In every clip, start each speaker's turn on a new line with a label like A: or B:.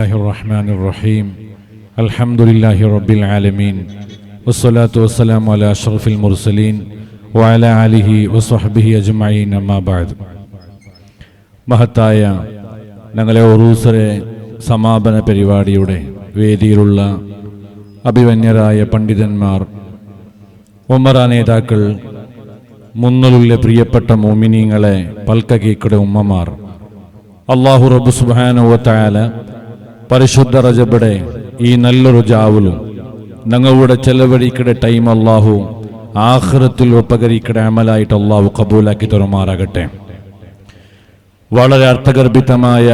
A: الرحمن الرحيم الحمد لله رب العالمين والصلاة والسلام على أشرف المرسلين وعلى آله وصحبه أجمعين أما بعد. മഹത്തായ ഞങ്ങളെ ഉറൂസരെ സമാപന പരിപാടിയുടെ വേദിയിലുള്ള അഭിവന്യരായ പണ്ഡിതന്മാർ, ഉമറ നേതാക്കൾ, മുന്നിലുള്ള പ്രിയപ്പെട്ട മോമിനീങ്ങളെ, പൽക്കകീക്കടെ ഉമ്മമാർ, അല്ലാഹു റബ്ബ് സുബ്ഹാനഹു വ തആല പരിശുദ്ധ റജബിടെ ഈ നല്ലൊരു ജാവലും ഞങ്ങളുടെ ചെലവഴിക്കടെ ടൈം അല്ലാഹു ആഖിറത്തിൽ ഉപകരിക്കടെ അമലായിട്ട് അല്ലാഹു കബൂലാക്കി തരുമാറാകട്ടെ. വളരെ അർത്ഥഗർഭിതമായ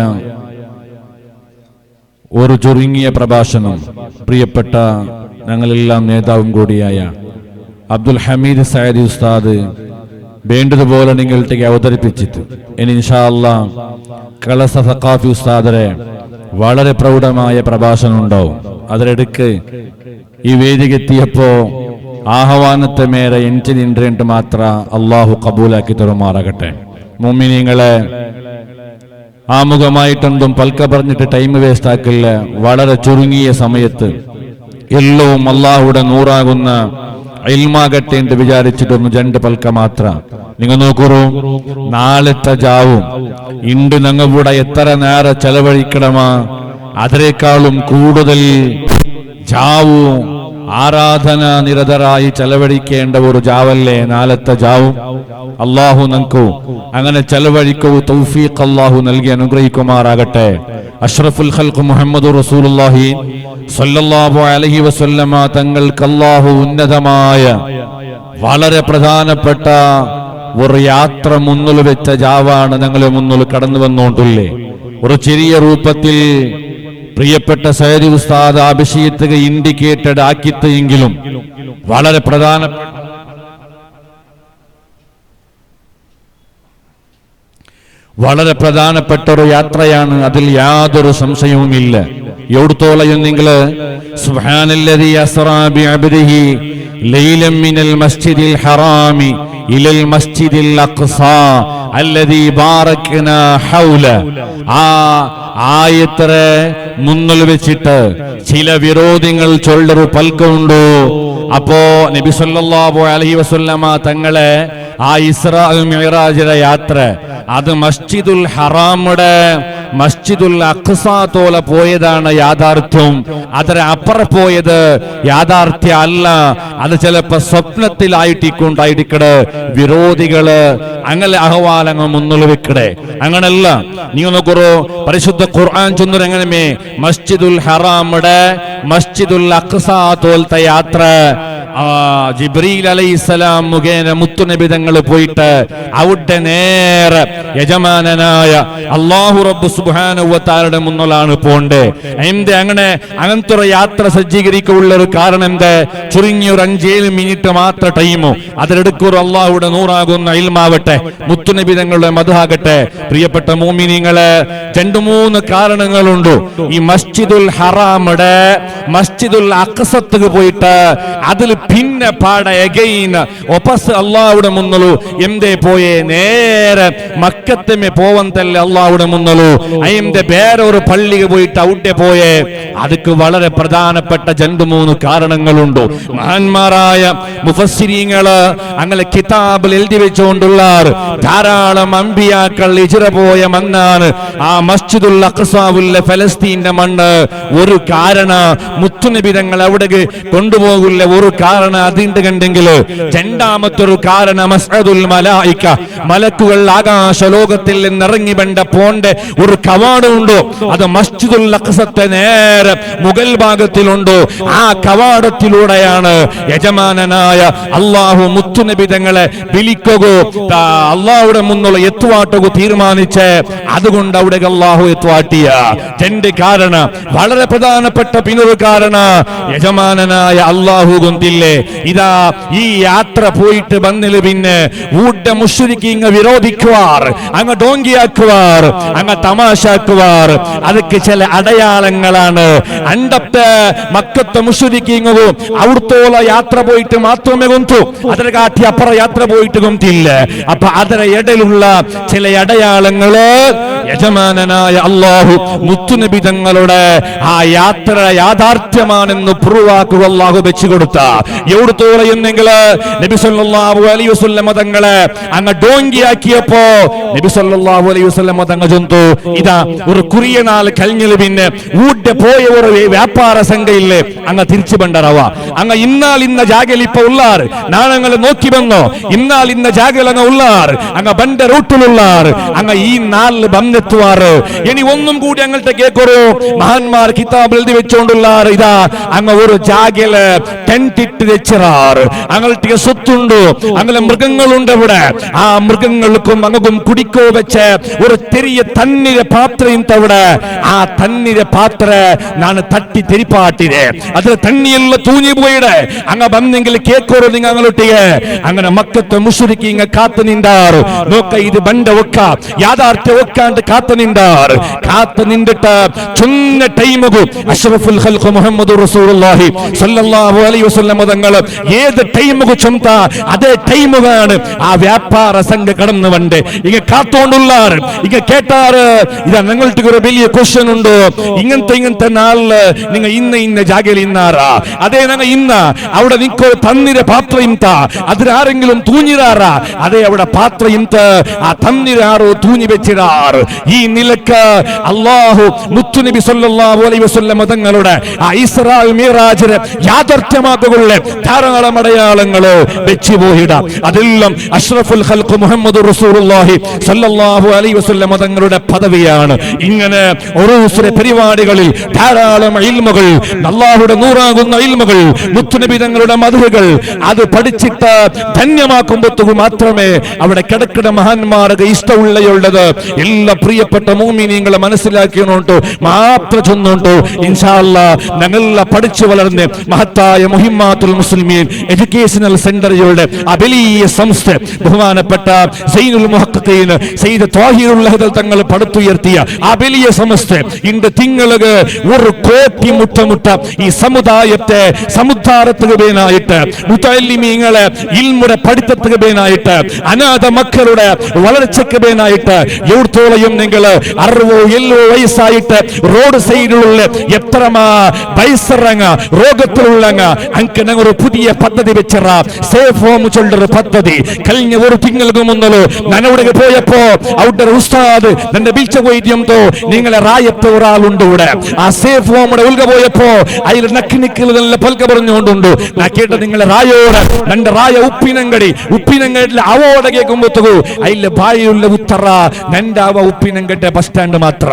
A: ഒരു ചുരുങ്ങിയ പ്രഭാഷണം പ്രിയപ്പെട്ട ഞങ്ങളെല്ലാം നേതാവും കൂടിയായ അബ്ദുൽ ഹമീദ് സയദി ഉസ്താദ് വേണ്ടതുപോലെ നിങ്ങളുടെ അവതരിപ്പിച്ചിട്ട് ഇനി ഇൻഷാ അല്ലാഹ് കളസ സഖാഫി ഉസ്താദരെ വളരെ പ്രൗഢമായ പ്രഭാഷണം ഉണ്ടാവും. അതിലെടുക്ക് ഈ വേദികെത്തിയപ്പോ ആഹ്വാനത്തെ മേരെ എനിക്ക് നിന്നിട്ട് മാത്ര അള്ളാഹു കബൂലാക്കി തരുമാറാകട്ടെ. മുഅ്മിനീങ്ങളെ, ആമുഖമായിട്ടൊന്നും പൽക്ക പറഞ്ഞിട്ട് ടൈം വേസ്റ്റ് ആക്കില്ല. വളരെ ചുരുങ്ങിയ സമയത്ത് എല്ലാം അള്ളാഹുടെ നൂറാകുന്ന ഇൽമാകട്ടെ എന്ന് വിചാരിച്ചിട്ടൊന്നും രണ്ട് പൽക്ക മാത്ര. നിങ്ങൾ നോക്കൂ, നാളത്തെ ജാവും ഇണ്ട് ഞങ്ങളുടെ എത്ര നേരം ചെലവഴിക്കണമാ, അതിനേക്കാളും കൂടുതൽ ജാവും ആരാധന നിരതരായി ചെലവഴിക്കേണ്ട ഒരു ജാവല്ലേ നാളത്തെ ജാവും. അള്ളാഹു നമുക്ക് അങ്ങനെ ചെലവഴിക്കൂ തൗഫീഖ് അള്ളാഹു നൽകി അനുഗ്രഹിക്കുമാറാകട്ടെ. അഷ്റഫുൽ ഖൽഖ് മുഹമ്മദ് റസൂലുള്ളാഹി സ്വല്ലല്ലാഹു അലൈഹി വസല്ലമ തങ്ങൾക്ക് അള്ളാഹു ഉന്നതമായ വളരെ പ്രധാനപ്പെട്ട ഒരു യാത്ര മുന്നിൽ വെച്ച ജാവാണ് ഞങ്ങളെ മുന്നിൽ കടന്നു വന്നുകൊണ്ടില്ലേ. ഒരു ചെറിയ രൂപത്തിൽ പ്രിയപ്പെട്ട സയ്യിദ് ഉസ്താദ് ആ വിഷയത്തെ ഇൻഡിക്കേറ്റഡ് ആക്കിത്തെങ്കിലും വളരെ പ്രധാനപ്പെട്ട ഒരു യാത്രയാണ്. അതിൽ യാതൊരു സംശയവുമില്ല. എവിടത്തോളം നിങ്ങൾ സുബ്ഹാനല്ലദീ അസ്റാ ബിഅബ്ദിഹി ലൈലൻ മിനൽ മസ്ജിദിൽ ഹറാമി ഇലൽ മസ്ജിദിൽ അഖ്സാ അല്ലദീ ബാറക്നാ ഹൗല. ആ ആയത്തിനെ മുന്നിൽ വെച്ചിട്ട് ചില വിരോധികൾ ചൊല്ലൊരു പൽക്കുണ്ടോ. അപ്പോ നബി സല്ലല്ലാഹു അലൈഹി വസല്ലമ തങ്ങളെ ആ ഇസ്രാ മിഅ്റാജിലെ യാത്ര അത് മസ്ജിദുൽ ഹറാമുടെ മസ്ജിദുൽ അഖ്സാ തോല പോയതാണ് യാഥാർത്ഥ്യം. അതിന് അപ്പുറം പോയത് യാഥാർത്ഥ്യ അല്ല. അത് ചിലപ്പോ സ്വപ്നത്തിലായിട്ടിക്കൊണ്ടായിരിക്കട് വിരോധികള് അങ്ങനെ അഹ്വാലങ്ങൾ മുന്നിൽ വെക്കടെ. അങ്ങനല്ല. നീ നോക്കൂ, പരിശുദ്ധ ഖുർആൻ ചൊന്നു എങ്ങനെ മസ്ജിദുൽ ഹറാമുടെ മസ്ജിദുൽ അഖ്സാ തോലത്തെ യാത്ര ജിബ്രീൽ അലൈഹിസ്സലാം മുഖേന മുത്തുനബി തങ്ങൾ പോയിട്ട് അവിടെ നേരെ യജമാനനായ അല്ലാഹു റബ്ബ് സുബ്ഹാനഹു വ തആലയുടെ മുന്നിലാണ് പോണ്ടേ. അങ്ങനത്തെ ഒരു യാത്ര സജ്ജീകരിക്കാനുള്ള ഒരു കാരണം എന്ത്? ചുരുങ്ങിയ ഒരു 5-7 മിനിറ്റ് മാത്രം ടൈമോ അതിലെടുക്കൊരു അള്ളാഹുടെ നൂറാകുന്ന ഇൽമാവട്ടെ, മുത്തുനബി തങ്ങളുടെ മദ്ഹാകട്ടെ. പ്രിയപ്പെട്ട മുഅ്മിനീങ്ങളെ, 2-3 കാരണങ്ങളുണ്ട്. ഈ മസ്ജിദുൽ ഹറാമുടെ മസ്ജിദുൽ അഖ്സക്ക് പോയിട്ട് അതിൽ പിന്നെ പാട എഗൈൻ ഒപ്പസ് അള്ളാഹുടെ മുന്നലു എന്തേ പോയേ നേരെ മക്കത്തമേ പോവൻ തല്ലേ അള്ളാഹുടെ മുന്നലു അയിന്റെ വേറൊരു പള്ളിക്ക് പോയിട്ട് അവിടെ പോയേ. അതിക്ക് വളരെ പ്രധാനപ്പെട്ട 2-3 കാരണങ്ങളുണ്ട്. മഹാന്മാരായ മുഫസ്സിരീങ്ങള് അങ്ങനെ കിതാബിൽ എഴുതി വെച്ചുകൊണ്ടുള്ള ധാരാളം അമ്പിയാക്കൾ ഹിജ്റ പോയ മണ്ണാണ് ആ മസ്ജിദുൽ അഖ്സാവുള്ള ഫലസ്തീന്റെ മണ്ണ്. ഒരു കാരണ മുത്തുനബി തങ്ങൾ അവിടെ കൊണ്ടുപോകില്ല. ഒരു കാരണം അതിന്റെ കണ്ടെങ്കിൽ രണ്ടാമത്തൊരു കാരണം മസ്അദുൽ മലായിക, മലക്കുകൾ ആകാശ ലോകത്തിൽ നിന്നിറങ്ങി വേണ്ട പോണ്ട ഒരു കവാടമുണ്ടോ. അത് മസ്ജിദുൽ അഖ്സത്തെ നേരെ മുഗൾ ഭാഗത്തിലുണ്ടോ. ആ കവാടത്തിലൂടെയാണ് യജമാനനായ അള്ളാഹു മുത്തുനബി തങ്ങളെ വിളിക്കുകയോ അള്ളാഹുടെ മുന്നുള്ള എത്തുവാട്ടുകയോ തീരുമാനിച്ച് അതുകൊണ്ട് അവിടെ അള്ളാഹു എത്തുവാട്ടിയ 2 കാരണം. വളരെ പ്രധാനപ്പെട്ട പിന്നൊരു കാരണം യജമാനനായ അള്ളാഹു കൊണ്ടില്ലേ. ഇതാ ഈ യാത്ര പോയിട്ട് വന്നില് പിന്നെ ഊട്ട മുശ്രിക്കീങ്ങ വിരോധിക്കുവാർ, അങ്ങ് ഡോങ്കിയാക്കുവാർ, അങ്ങ് തമാശാക്കുവാർ. അതൊക്കെ ചില അടയാളങ്ങളാണ്. അണ്ടത്തെ മക്കത്തെ മുശ്രിക്കീങ്ങവും അവിടുത്തോളം യാത്ര പോയിട്ട് മാത്രമേ കൊന്തു, അതിനെ കാട്ടി അപ്പുറം യാത്ര പോയിട്ട് കൊന്തില്ല. അപ്പൊ അതിന് ഇടയിലുള്ള ചില അടയാളങ്ങള് യജമാന റഹ്മാനായ അല്ലാഹു മുത്തുനബി തങ്ങളുടെ ആ യാത്ര യാഥാർത്ഥ്യമാണെന്ന് പ്രൂവാക്കുക അല്ലാഹു വെച്ചു കൊടുത്ത എവിടത്തോളം എന്നെങ്കിൽ നബി സല്ലല്ലാഹു അലൈഹി വസല്ലം തങ്ങളെ അങ്ങ് ഡോങ്കിയാക്കിയപ്പോ നബി സല്ലല്ലാഹു അലൈഹി വസല്ലം തങ്ങൾ ചൊന്തു ഇതാ ഒരു കുറിയ നാൾ കഴിഞ്ഞില് പിന്നെ ഊട്ടെ പോയ ഒരു വ്യാപാര സംഘയില്ലേ അങ്ങ് തിരിച്ചു ബണ്ടറവ അങ്ങ് ഇന്നാൽ ഇന്ന ജാഗയിൽ ഇപ്പൊ ഉള്ളാർ നാളെ നോക്കി വന്നോ ഇന്നാൽ ഇന്ന ജാഗയിൽ അങ്ങ് ഉള്ളാർ അങ്ങ് ബണ്ട റൂട്ടിലുള്ളാർ അങ്ങ് ഈ നാളിൽ ബന്നെത്തുവാറ് ഇനി ഒന്നും കൂടി അങ്ങനത്തെ കേക്കൊരു മഹാന്മാർ കിതാബ് എഴുതി വെച്ചോണ്ടുള്ളാർ ഇതാ അങ്ങ് ഒരു ജാഗയില് ടെന്റ് ഇട്ട് വെച്ചാറ് അങ്ങനത്തെ സ്വത്തുണ്ടോ അങ്ങനെ മൃഗങ്ങളുണ്ട് ഇവിടെ ആ മൃഗങ്ങൾക്കും അങ്ങും കുടിക്കോ വെച്ച് ഒരു ചെറിയ തന്നിര പാത്രയും തവിടെ ആ തന്നിര പാത്ര ನಾನು തട്ടി തെരിപ്പാട്ടിದೆ ಅದರ ತಣ್ಣಿಯೆಲ್ಲ ತೂನಿ പോയിടെ അങ്ങ ಬಂದೆങ്കിൽ കേക്കോರು നിങ്ങൾ അങ്ങോട്ടിಗೆ അങ്ങനെ മക്കത്തെ മുശ്രിക്കി ഇങ്ങ കാത്തു നിന്നാറ് നോക്ക ഇത് ബണ്ട ഒക്ക യാഥാർത്ഥ്യ ഒക്കാണ്ട് കാത്തു നിന്നാറ് കാത്തു നിന്നിട്ട് ചുന്ന ടൈമുകു അഷ്റഫുൽ ഖൽഖ് മുഹമ്മദ് റസൂലുള്ളാഹി സ്വല്ലല്ലാഹു അലൈഹി വസല്ലം തങ്ങൾ ഏത് ടൈമുകു ചൊന്ത അതേ ടൈമുകാണ് ആ വ്യാപാര സംഘ കടന്നു വണ്ട് ഇങ്ങ കാത്തോണ്ടുള്ളാറ് ഇങ്ങ കേട്ടാറ് ഇതാ നിങ്ങൾക്ക് ഒരു വലിയ ക്വസ്റ്റ്യൻ ഉണ്ട് ഇങ്ങനത്തെ നാളില് നിങ്ങൾ ഇന്ന ജാഗയിൽ ഇന്നാറാ അതേ ഞങ്ങൾ ഇന്ന അവിടെ നിൽക്കോ തന്നിര പാത്ര ಇಂತ ಅದ್ರ ಆರೆಂಗಿലും ತೂഞ്ഞിರಾರ ಅದೇ ಅವಡ ಪಾತ್ರ ಇಂತ ಆ ತನ್ನಿರಾರು ತೂഞ്ഞി വെച്ചിരാർ ഈ നിലക്ക് അല്ലാഹു മുത്തു നബി സല്ലല്ലാഹു അലൈഹി വസല്ലം തങ്ങളുടെ ആ ഇസ്രാ മിറാജിനെ യാഥാർത്ഥ്യമാക്കുക ധാരാളം അടയാളങ്ങൾ വെച്ചു പോയിട അതെല്ലാം അഷ്റഫുൽ ഖൽഖ് മുഹമ്മദ് റസൂലുള്ളാഹി സല്ലല്ലാഹു അലൈഹി വസല്ലം തങ്ങളുടെ പദവിയാണ് ഇങ്ങനെ ഉറൂസിലെ പരിപാടികളിൽ ധാരാളം ഇൽമുകൾ അല്ലാഹുവിന്റെ നൂറാകുന്ന ഇൽമുകൾ മുത്തുനബി തങ്ങളുടെ മധുകൾ അത് പഠിച്ചിട്ട് ധന്യമാക്കുമ്പോൾ മാത്രമേ അവിടെ കിടക്കുന്ന മഹാന്മാർക്ക് ഇഷ്ടമുള്ളത് എല്ലാ പ്രിയപ്പെട്ട മുഅ്മിനീങ്ങളെ മനസ്സിലാക്കിയോണ്ട് മാത്രം ചൊന്നുകൊണ്ട് ഇൻഷാ അല്ലാഹ് ഞങ്ങളെ പഠിച്ചു വളർന്ന് മഹത്തായ മുഹിമ്മാത്തുൽ മുസ്ലിമീൻ എഡ്യൂക്കേഷണൽ സെന്ററുകളുടെ ആ വലിയ സംസ്ഥ ബഹുമാനപ്പെട്ട സൈനുൽ മുഹഖഖീൻ സയ്യിദ് ത്വാഹിറുൽ ലഹദൽ തങ്ങൾ പടുത്തുയർത്തിയ ആ വലിയ സംസ്ഥ ഇന്ന് തിങ്ങൾക്ക് ഒരു കോടി മുട്ട ഈ സമുദായത്തെ സമുദ്ധാരത്തിന് വേനായിട്ട് മുതല്ലിമീങ്ങളെ ഇൽമുടെ പഠിത്തത്തിന് വേനായിട്ട് അനാഥ മക്കളുടെ വളർച്ചയ്ക്ക് വേനായിട്ട് എവിടത്തോളം നിങ്ങൾ 60-70 വയസ്സായിട്ട് റോഡ് സൈഡിലുള്ള എത്ര വയസ്സറങ്ങ രോഗത്തിലുള്ളങ്ങ അങ്ങനെ ഒരു പുതിയ പദ്ധതി വെച്ചറ സേഫ് ഹോം ചൊല്ലൊരു പദ്ധതി കഴിഞ്ഞ ഒരു തിങ്ങൾക്ക് മുന്നല്ലോ ഞാനവിടെ പോയപ്പോ അവിടെ ഉസ്താദ് എന്റെ വീഴ്ച വൈദ്യംതോ നിങ്ങളെ റായത്തെ ഒരാളുണ്ട് ഇവിടെ ആ സേഫ് ഹോമിടെ ഉൽക പോയപ്പോ അതിൽ നക്കിനിക്കൽ നല്ല പൽക്ക പറഞ്ഞുകൊണ്ടുണ്ട് ഞാൻ കേട്ട നിങ്ങളെ റായോട് എന്റെ റായ ഉപ്പിനങ്കടിലെ അവോടെ കേൾക്കുമ്പോത്തകൂ അതിലെ ബായിയുള്ള ഉത്തറ നിന്റെ അവ ഉപ്പിനങ്കട്ടെ ബസ് സ്റ്റാൻഡ് മാത്ര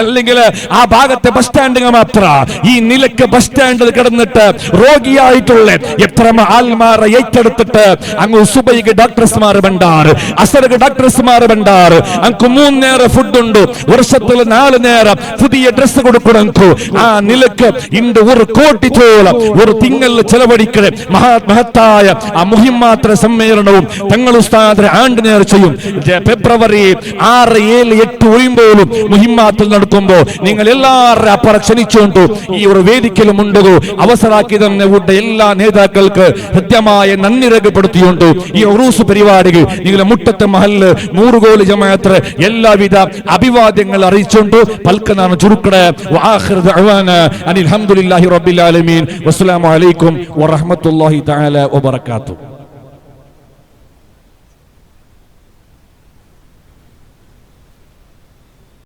A: അല്ലെങ്കിൽ ആ ഭാഗത്തെ ബസ് സ്റ്റാൻഡ് മാത്ര ഈ നിലക്ക് ബസ് സ്റ്റാൻഡിൽ കിടന്നിട്ട് രോഗിയായിട്ടുള്ള എത്ര ആൽമാരെ ഏറ്റെടുത്തിട്ട് അങ്ങ് സുബൈക്ക് ഡോക്ടർമാർ ബണ്ടാറ് അസർക്ക് ഡോക്ടർമാർ ബണ്ടാറ് അങ്ങ് 3 നേരം ഫുഡ് ഉണ്ട് വർഷത്തിൽ 4 നേരം പുതിയ ഡ്രസ് കൊടുക്കണം ആ നിലക്ക് ഇണ്ട് 1 കോടിയോളം ഒരു തിങ്കളിൽ ചെലവഴിക്കണേ മഹത്തായ ആ മുഹിമ്മാത്ര സമ്മേളനവും തങ്ങൾ ഉസ്താദ് ആണ്ട് നേർച്ചയും ഫെബ്രുവരി 6, 7, 8 ഒഴിയുമ്പോഴും മുഹിമ്മാത്തിൽ നടക്കുമ്പോ നിങ്ങൾ എല്ലാവരും അപ്പുറ ക്ഷണിച്ചുകൊണ്ടു ഈ ഒരു വേദിക്കലും ഉണ്ടോ അവസരാക്കി തന്നെ എല്ലാ നേതാക്കൾക്ക് ഹൃദ്യമായ നന്ദി രേഖപ്പെടുത്തിയുണ്ട് ഈ ഉറൂസ് പരിപാടികൾ നിങ്ങളെ മുട്ടത്തെ മഹല്ല് 100 കോടി ജമാഅത്ത് എല്ലാവിധ അഭിവാദ്യങ്ങൾ അറിയിച്ചുകൊണ്ട് പൽക്കനാണ് ചുരുക്കട വആഖിറു ദഅവാന അൽഹംദുലില്ലാഹി റബ്ബിൽ ആലമീൻ വസ്സലാമു അലൈക്കും വറഹ്മത്തുള്ളാഹി തആല വബറകാതുഹു.